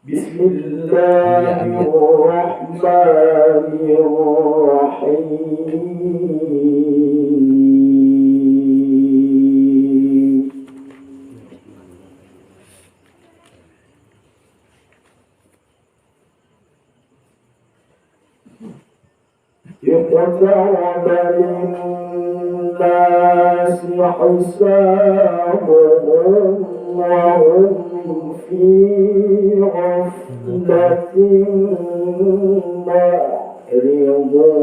بسم الله الرحمن الرحيم اقترب للناس حسابهم وهم في غفلة معرضون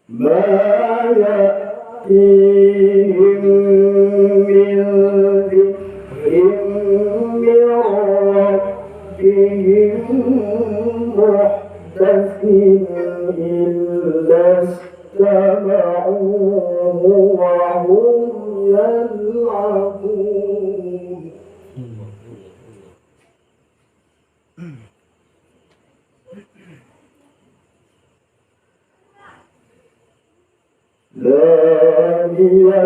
ما يأتيهم من ذكر من ربهم محدث إلا استمعوه وهم يلعبون لاهية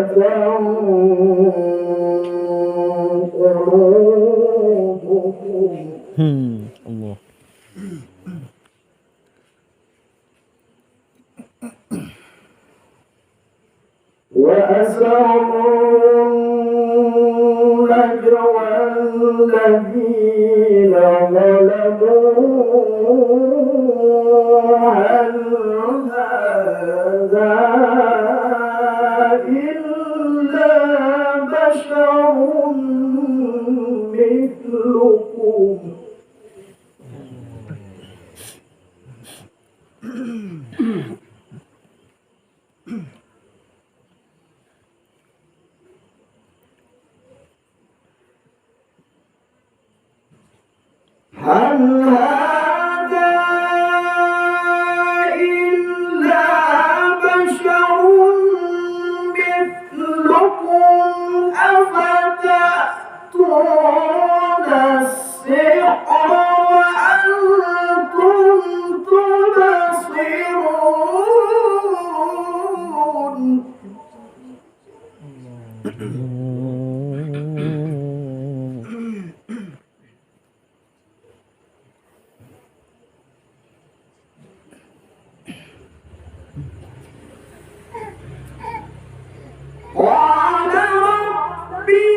قلوبهم الله وأسروا النجوى الذين ظلموا هل هذا إلا بشر مثلكم هل هذا إلا بشر مثلكم أفتأتون السحر وأنتم تبصرون قال ربي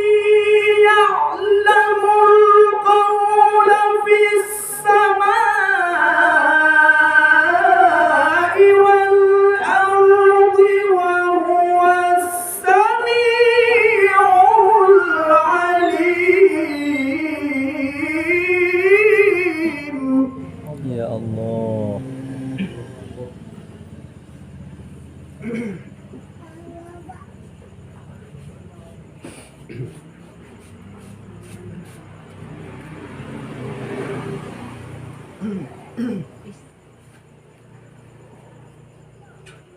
يعلم القول في السماء والأرض وهو السميع العليم يا الله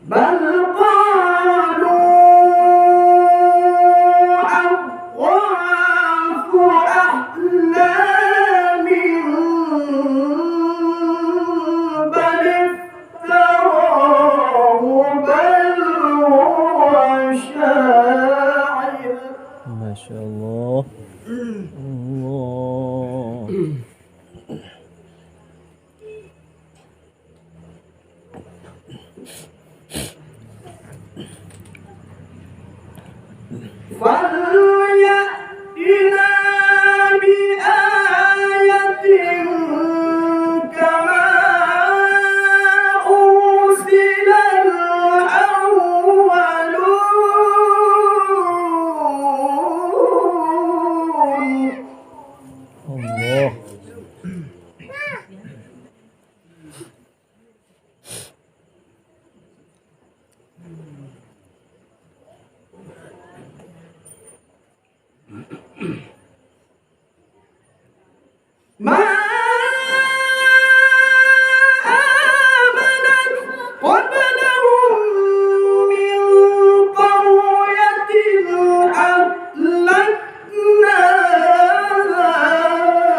بل قالوا أضغاث أحلام بل افتراه بل هو شاعر ما شاء الله الله فليأتنا بآية كما أرسل الأولون الله ما آمنت قبلهم من قرية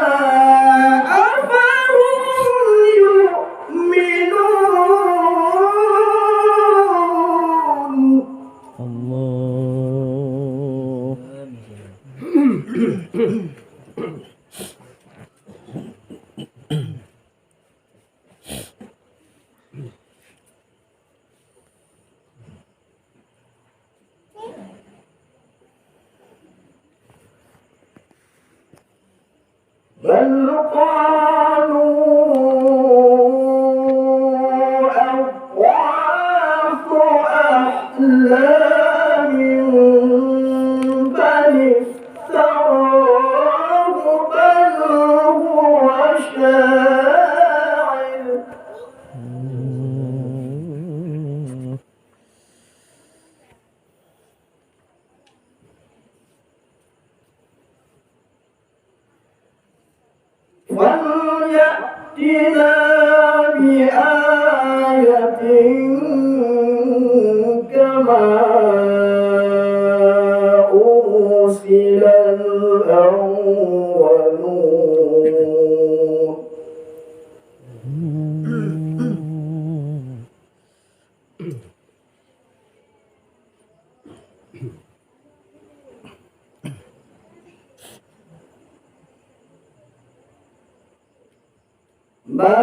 أهلكناها بل قالوا أضغاث أحلام بل افتراه بل هو شاعر فليأتنا بآية كما أرسل الأولون ما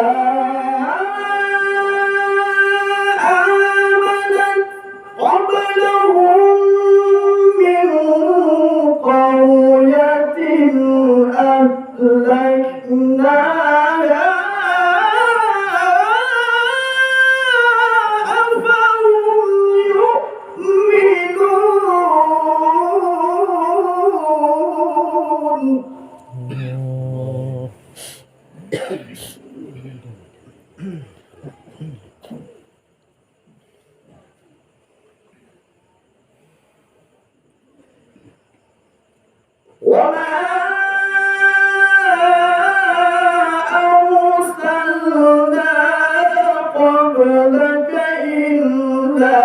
آمنت قبلهم من قرية أهلكناها أفهم يؤمنون وما أرسلنا قبلك إلا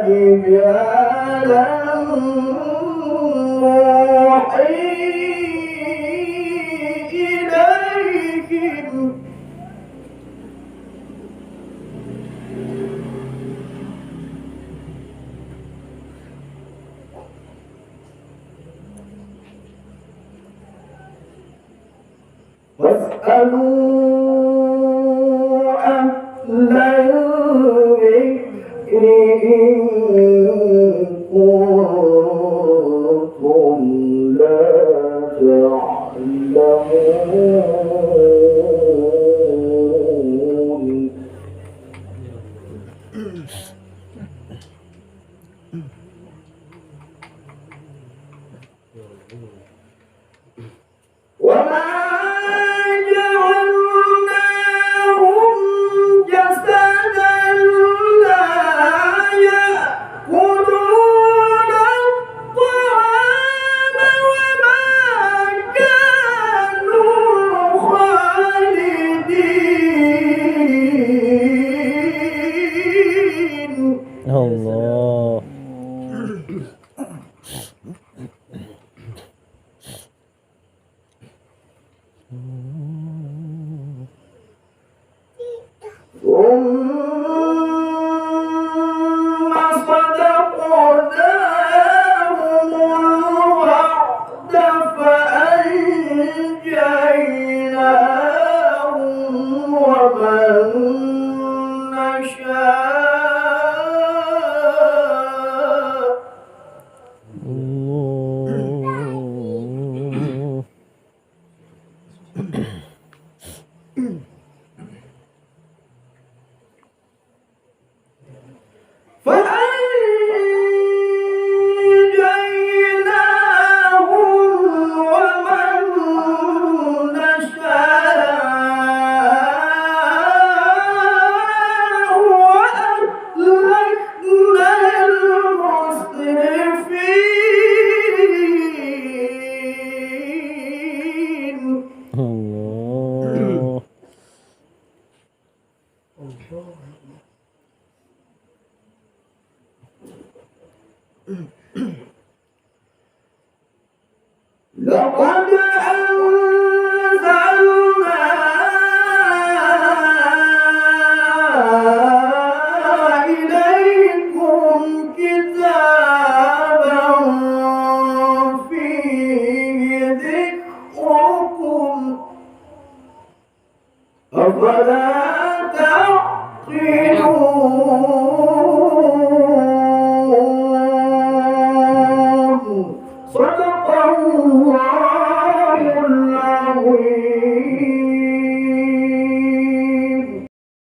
رجالا نوحي إليهم واسألوا أهل الذكر إن كنتم لا تعلمون وما جعلناهم جسدا لا يأكلون الطعام وما كانوا خالدين الله. ثم صدقناهم الوعد فأنجيناهم ومن نشاء لقد أنزلنا إليكم كتابا فيه ربنا